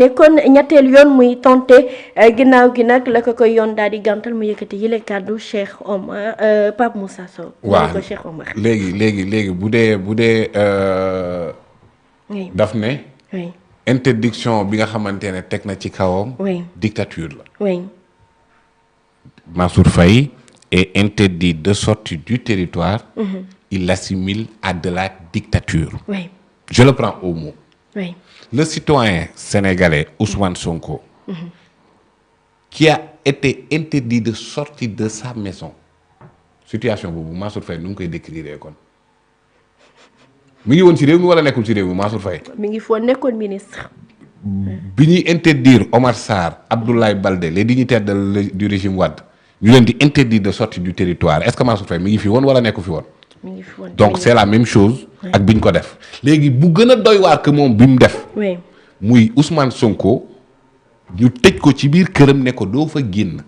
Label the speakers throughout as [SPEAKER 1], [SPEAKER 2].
[SPEAKER 1] te kon ñetteel yoon muy tenté ginnaaw gi nag la ko koy yoon daal di gàntal mu yëkkati yile kàddu Cheikh Omar Pape Moussa Sow.
[SPEAKER 2] waaw
[SPEAKER 1] ko Cheikh Omar.
[SPEAKER 2] léegi bu dee daf ne.
[SPEAKER 1] oui
[SPEAKER 2] interdiction bi nga xamante ne teg na ci kawam.
[SPEAKER 1] oui
[SPEAKER 2] dictature la.
[SPEAKER 1] oui.
[SPEAKER 2] Mansour Faye est interdit de sortie du territoire. Il l'assimile à de la dictature.
[SPEAKER 1] oui
[SPEAKER 2] Je le prends au mot.
[SPEAKER 1] oui.
[SPEAKER 2] Le citoyen sénégalais Ousmane Sonko, qui a été interdit de sortir de sa maison, situation boobu Mansour Faye nu ngi koy décrire kon mi ngi woon ci réew mi wala nekkul ci réew mi Mansour Faye.
[SPEAKER 1] mi ngi foo nekkoon ministre.
[SPEAKER 2] bi ñuy interdire Omar Sarr Abdoulaye Baldé les dignitaires du régime Wade ñu leen di interdire de sortir du territoire est-ce que Mansour Faye mi ngi fi woon wala nekku fi woon.
[SPEAKER 1] mi ngi fi woon
[SPEAKER 2] donc c'est la même chose. ak bi ñu ko def. léegi bu gën a doy waar que moom bi mu def.
[SPEAKER 1] oui
[SPEAKER 2] muy Ousmane Sonko ñu tëj ko ci biir këram ne ko doo fa génn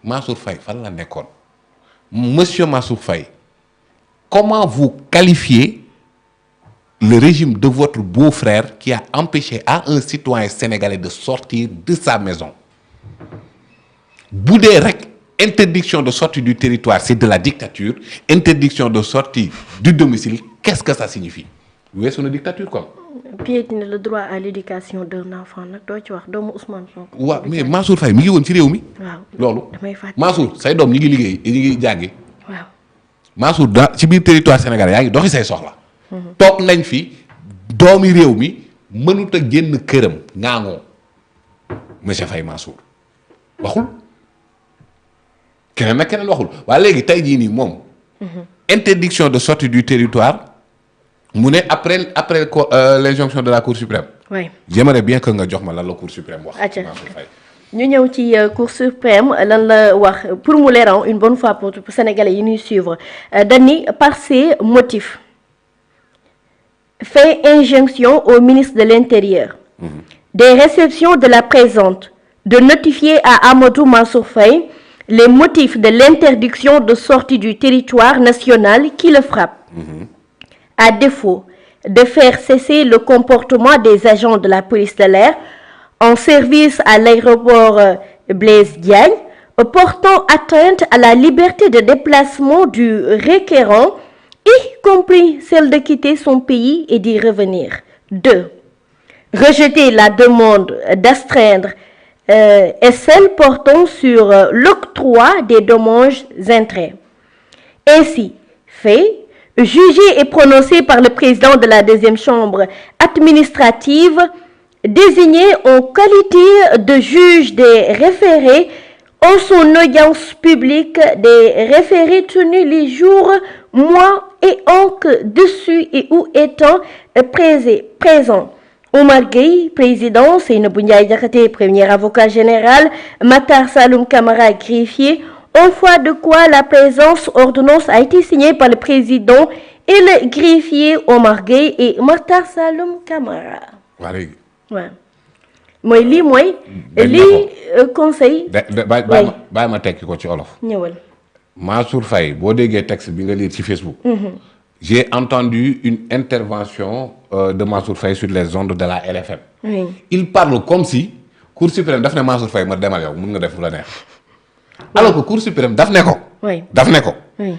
[SPEAKER 2] Mansour Faye fan la nekkoon monsieur Mansour Faye comment vous qualifiez le régime de votre beau-frère qui a empêché à un citoyen sénégalais de sortir de sa maison bu dee rek interdiction de sortie du territoire c'est de la dictature interdiction de sortie du domicile qu'est-ce que ça signifie weesu na dictature quoi.
[SPEAKER 1] piétiner le droit à l'éducation d'un enfant nag doo ci wax doomu Ousmane Sonko.
[SPEAKER 2] waaw mais Mansour Faye mi ngi woon ci réew mi.
[SPEAKER 1] waaw
[SPEAKER 2] loolu
[SPEAKER 1] damay fàtte.
[SPEAKER 2] Mansour say doom ñi ngi liggéey ñi ngi jàngi.
[SPEAKER 1] waaw
[SPEAKER 2] Mansour ci biir territoire Sénégal yaa ngi doxi say soxla. toog nañ fi doomi réew mi mënut a génn këram ngaangoo monsieur Faye Mansour waxul keneen nag keneen waxul waaye léegi tey jii nii moom. interdiction de sortie du territoire mu ne après l'injonction de la Cour suprême.
[SPEAKER 1] oui
[SPEAKER 2] j'aimerais bien que nga jox ma lan la Cour suprême wax. Mansour Faye.
[SPEAKER 1] ñu ñëw ci Cour suprême lan la wax pour mu leeral une bonne fois pour Sénégalais yi ñuy suivre dañu par ces motifs fait injonction au ministre de l'Intérieur des réceptions de la présente de notifier à Amadou Mansour Faye les motifs de l'interdiction de sortie du territoire national qui le frappe. À défaut de faire cesser le comportement des agents de la police de l'air en service à l'aéroport Blaise Diagne, portant atteinte à la liberté de déplacement du requérant, y compris celle de quitter son pays et d'y revenir. 2. Rejeter la demande d'astreindre et celle portant sur l'octroi des dommages-intérêts. Ainsi fait, jugé et prononcé par le président de la deuxième chambre administrative, désigné en qualité de juge des référés en son audience publique des référés tenus les jours, mois et ans que dessus et où étant présent. Oumar Gueye, président, Seynabou Ndiaye Diakhaté, premier avocat général, Matar Saloum Camara, greffier, en foi de quoi la présence ordonnance a été signée par le président et le greffier Oumar Gueye et Matar Saloum Camara.
[SPEAKER 2] waa léegi.
[SPEAKER 1] waaw mooy lii mooy. lii conseil.
[SPEAKER 2] bàyyi ma tekki ko ci olof.
[SPEAKER 1] ñëwal.
[SPEAKER 2] Mansour Faye boo déggee texte bi nga lire ci Facebook. J'ai entendu une intervention de Mansour Faye sur les ondes de la LFM.
[SPEAKER 1] Oui.
[SPEAKER 2] Il parle comme si Cour suprême daf ne Mansour Faye ma demal yow mun nga def lu la neex. alors que Cour suprême daf ne ko.
[SPEAKER 1] oui
[SPEAKER 2] daf ne ko.
[SPEAKER 1] oui.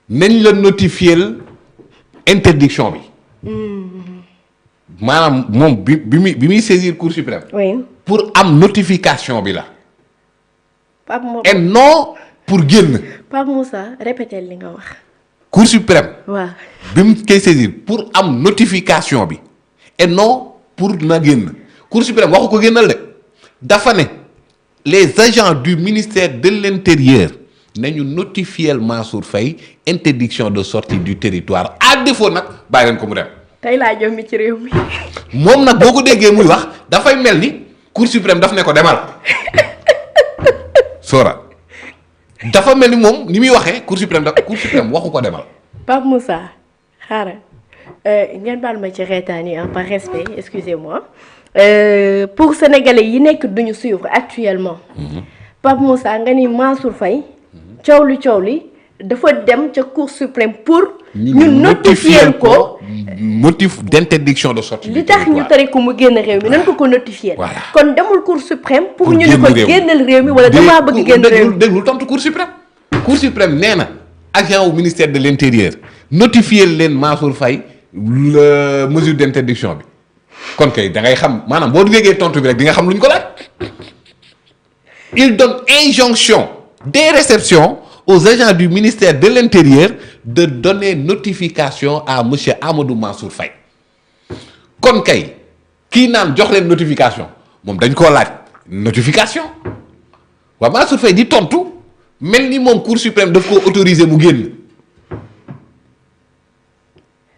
[SPEAKER 2] nañ la notifier interdiction bi. maanaam moom bi muy saisir Cour suprême.
[SPEAKER 1] oui.
[SPEAKER 2] pour am notification bi la.
[SPEAKER 1] Pape
[SPEAKER 2] et non pour génn.
[SPEAKER 1] Pape Moussa répété li nga wax.
[SPEAKER 2] Cour suprême.
[SPEAKER 1] waaw.
[SPEAKER 2] bi mu koy saisir pour am notification bi et non pour na génn Cour suprême waxu ko génnal de dafa ne les agents du ministère de l'Intérieur nañu notifier Mansour Faye interdiction de sortie du territoire à défaut nag bàyyi leen ko mu dem.
[SPEAKER 1] tey laa jommi ci réew mi.
[SPEAKER 2] moom nag boo ko déggee muy wax dafay mel ni Cour suprême daf ne ko demal Sora dafa mel ni moom ni muy waxee Cour suprême waxu ko demal.
[SPEAKER 1] Pape Moussa xaaral ngeen baal ma ci reetaan yi par respect excusez-moi pour sénégalais yi nekk duñu suivre actuellement. Pape Moussa nga ni Mansour Faye coow li dafa dem ca Cour suprême pour ñu notifier ko
[SPEAKER 2] motif d'interdiction de sortie
[SPEAKER 1] li tax ñu tere ko mu génn réew mi nan ko notifier.
[SPEAKER 2] voilà
[SPEAKER 1] kon demul Cour suprême pour ñu ne ko génnal réew mi wala damaa bëgg génn réew mi.
[SPEAKER 2] déglu tontu Cour suprême. Cour suprême nee na agent wu ministère de l'intérieur notifier leen Mansour Faye la mesure d'interdiction bi kon kay da ngay xam maanaam boo déggee tontu bi rek di nga xam lu ñu ko laaj. Il donne injonction des réceptions aux agents du ministère de l'Intérieur de donner notification à monsieur Amadou Mansour Faye kon kay kii naan jox leen notification moom dañ koo laaj notification waaw Mansour Faye di tontu mel ni moom Cour suprême daf koo autoriser mu génn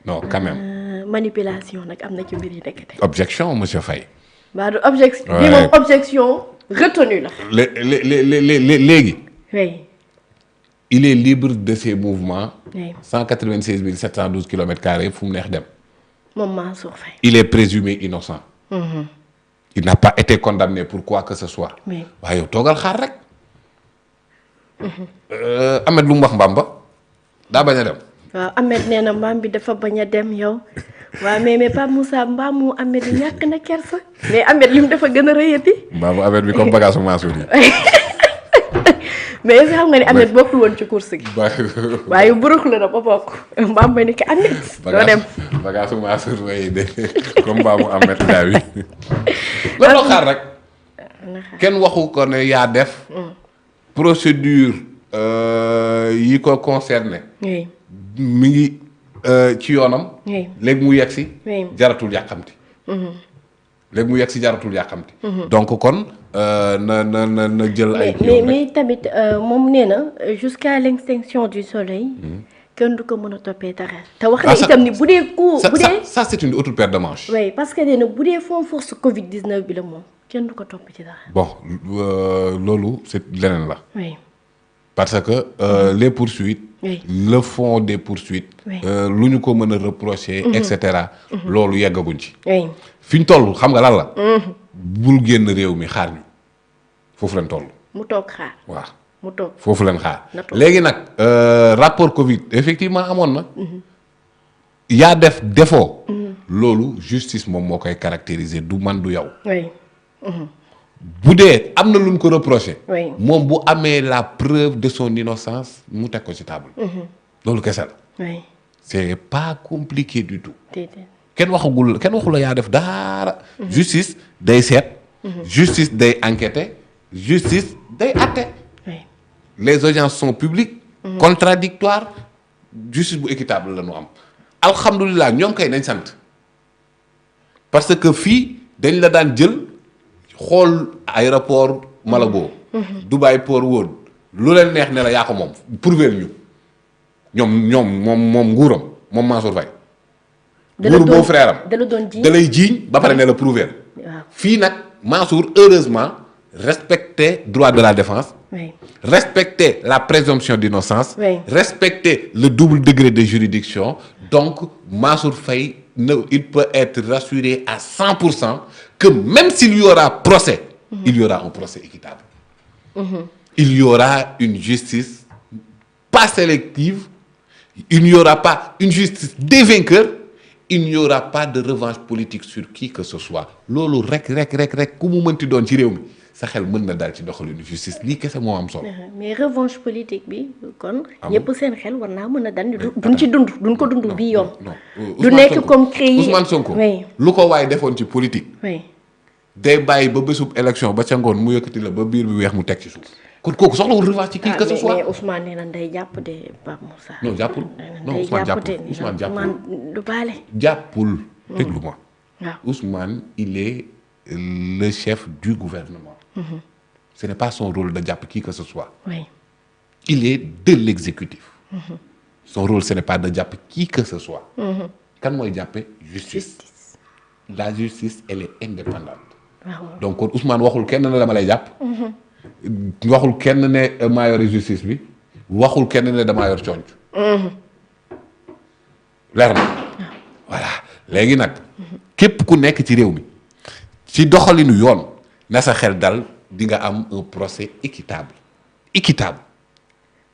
[SPEAKER 2] non quand même.
[SPEAKER 1] Manipulation nag am na ci mbir yi nekk.
[SPEAKER 2] Objection monsieur Faye.
[SPEAKER 1] waaw du objection. bi moom objection retenue la.
[SPEAKER 2] léegi.
[SPEAKER 1] oui.
[SPEAKER 2] Il est libre de ses mouvements.
[SPEAKER 1] oui
[SPEAKER 2] 196 712 kilomètres carrés fu mu neex dem.
[SPEAKER 1] moom Mansour Faye.
[SPEAKER 2] Il est présumé innocent. Il n'a pas été condamné pour quoi que ce soit.
[SPEAKER 1] oui
[SPEAKER 2] waaye yow toogal xaar rek. Ahmed lu mu wax Mbamba daa bañ a dem.
[SPEAKER 1] waaw Ahmed nee na mbaam bi dafa bañ a dem yow waaw mais Pape Moussa mbaamu Ahmed yi ñàkk na kersa mais Ahmed lim dafa gën a rëyati.
[SPEAKER 2] mbaamu Ahmed bi comme bagage Mansour yi.
[SPEAKER 1] mais est-ce que xam nga ni Ahmed bokkul woon ci course gi. waaye burux la na ba bokk mbaam ba ni ko Ahmed. doo dem
[SPEAKER 2] bagage Mansour way de comme mbaamu Ahmed daa wi. loolu xaar rek. kenn waxu ko ne yaa def. procédure yi ko concerné.
[SPEAKER 1] oui.
[SPEAKER 2] mi ngi ci yoonam.
[SPEAKER 1] oui
[SPEAKER 2] léegi mu yegg si.
[SPEAKER 1] oui
[SPEAKER 2] jaratul yàqamti. léegi mu yegg si jaratul yàqamti. donc kon na jël ay.
[SPEAKER 1] mais tamit moom nee na jusqu'à l'extinction du soleil. kenn du ko mën a toppee dara. te wax na itam ni bu dee ku bu dee.
[SPEAKER 2] ça c'est une autre paire de manches.
[SPEAKER 1] oui parce que nee na bu dee fond force Covid 19 bi la moom kenn du ko topp ci dara.
[SPEAKER 2] bon loolu c'est leneen la.
[SPEAKER 1] oui.
[SPEAKER 2] parce que les poursuites.
[SPEAKER 1] oui
[SPEAKER 2] le fond des poursuites.
[SPEAKER 1] oui
[SPEAKER 2] lu ñu ko mën a reprocher. et cetera. loolu yeggaguñ ci.
[SPEAKER 1] oui
[SPEAKER 2] fi ñu toll xam nga lan la. bul génn réew mi xaar ñu foofu lañ toll.
[SPEAKER 1] mu toog xaar.
[SPEAKER 2] waaw
[SPEAKER 1] mu toog
[SPEAKER 2] foofu lañ xaar.
[SPEAKER 1] na toog
[SPEAKER 2] léegi nag rapport Covid effectivement amoon na. yaa def défaut. loolu justice moom moo koy caractériser du man du yow.
[SPEAKER 1] oui.
[SPEAKER 2] bu dee am na lu ñu ko reproché.
[SPEAKER 1] oui
[SPEAKER 2] moom bu amee la preuve de son innocence mu teg ko ci table. loolu kese la.
[SPEAKER 1] oui
[SPEAKER 2] c'est pas compliqué du tout.
[SPEAKER 1] déedéet.
[SPEAKER 2] kenn waxu la yaa def daara. justice day seet. justice day enquêter. justice day atte.
[SPEAKER 1] oui
[SPEAKER 2] les audiences sont publiques. contradictoires justice bu équitable la ñu am. alhamdulilah ñoom kay nañ sant parce que fii dañ la daan jël xool aéroport Malabo. Dubai Port World lu leen neex ne la yaa ko moom prouver ñu moom nguuram moom Mansour Faye. nguur boo frère am
[SPEAKER 1] da la doon jiiñ
[SPEAKER 2] da lay jiiñ ba pare ne la prouver.
[SPEAKER 1] waaw
[SPEAKER 2] fii nag Mansour heureusement respecter droit de la défense.
[SPEAKER 1] oui
[SPEAKER 2] respecter la présomption d'innocence.
[SPEAKER 1] oui
[SPEAKER 2] respecter le double degré de juridiction. Donc Mansour Faye il peut être rassuré à 100% que même s'il y aura procès. Il y aura un procès équitable. Il y aura une justice pas sélective. Il n'y aura pas une justice des vainqueurs. Il n'y aura pas de revanche politique sur qui que ce soit loolu rek ku mu mënti doon ci réew mi sa xel mën na daal ci doxalinu justice lii kese moo am solo.
[SPEAKER 1] mais revanche politique bi kon. ñëpp seen xel war naa mën a daan duñ ci dund duñ ko dund bii yoon. du nekk comme créé
[SPEAKER 2] Ousmane Sonko.
[SPEAKER 1] oui
[SPEAKER 2] lu ko waay defoon ci politique.
[SPEAKER 1] oui
[SPEAKER 2] day bàyyi ba bésub élection ba ca ngoon mu yëkkati la ba biir bi weex mu teg ci suuf. kon kooku soxlawul revanche ci kii que ce soit.
[SPEAKER 1] mais Ousmane nee na day jàpp de Pape Moussa.
[SPEAKER 2] non jàppul non Ousmane jàppul Ousmane jàppul
[SPEAKER 1] du baale.
[SPEAKER 2] jàppul. déglu ma.
[SPEAKER 1] waaw
[SPEAKER 2] Ousmane il est le chef du gouvernement. Ce n'est pas son rôle de jàpp qui que ce soit.
[SPEAKER 1] oui
[SPEAKER 2] Il est de l'exécutif. Son rôle ce n'est pas de jàpp qui que ce soit. kan mooy jàppe justice. La justice elle est indépendante.
[SPEAKER 1] waaw
[SPEAKER 2] donc kon Ousmane waxul kenn ne dama lay jàpp. waxul kenn ne maa yore justice bi waxul kenn ne damaa yor conc. leer na voilà léegi nag képp ku nekk ci réew mi ci doxalinu yoon. na sa xel dal di nga am un procès équitable. équitable.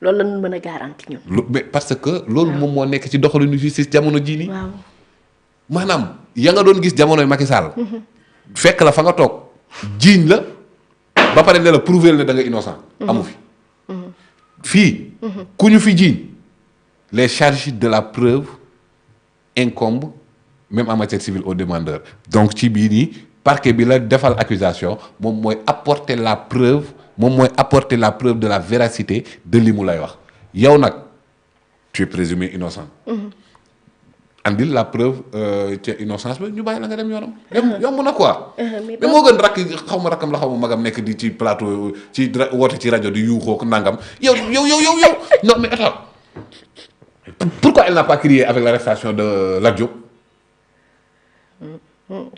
[SPEAKER 1] mais loolu la ñu mën a garanti ñun.
[SPEAKER 2] mais parce que loolu moom moo nekk ci doxalinu justice jamono jii nii.
[SPEAKER 1] waaw
[SPEAKER 2] maanaam ya nga doon gis jamonoy Macky Sall. fekk la fa nga toog jiiñ la ba pare ne la prouver ne da nga innocent. amu fi. fii. ku ñu fi jiiñ les charges de la preuve incombent même en matière civile au demandeur donc ci bii nii parquet bi la defal accusation moom mooy apporter la preuve de la véracité de li mu lay wax yow nag tu es présumé innocent. andil la preuve ca innocence ba ñu bàyyi la nga dem yoonam. yomb na quoi. mais moo gën rakk xaw ma rakkam la xaw ma magam nekk di ci plateau ci woote ci rajo di yuuxoo ko nangam yow non mais attends pourquoi elle n'a pas crié avec l'arrestation de Lat Diop.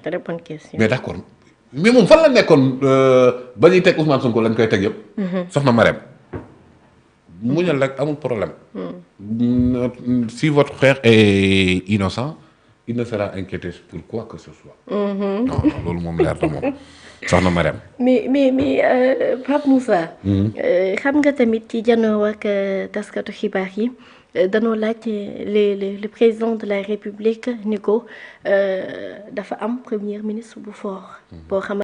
[SPEAKER 1] très bonne question.
[SPEAKER 2] mais d'accord mais moom fan la nekkoon ba ñuy teg Ousmane Sonko lañ koy teg yëpp. soxna Marème. muñal rek amul problème. Si votre frère est innocent il ne sera inquiété pour quoi que ce soit. non loolu moom leer na moom soxna Marème.
[SPEAKER 1] mais Pape Moussa. xam nga tamit ci janoo ak taskatu xibaar yi danoo laaj le président de la République ni ko dafa am premier ministre bu fort boo xam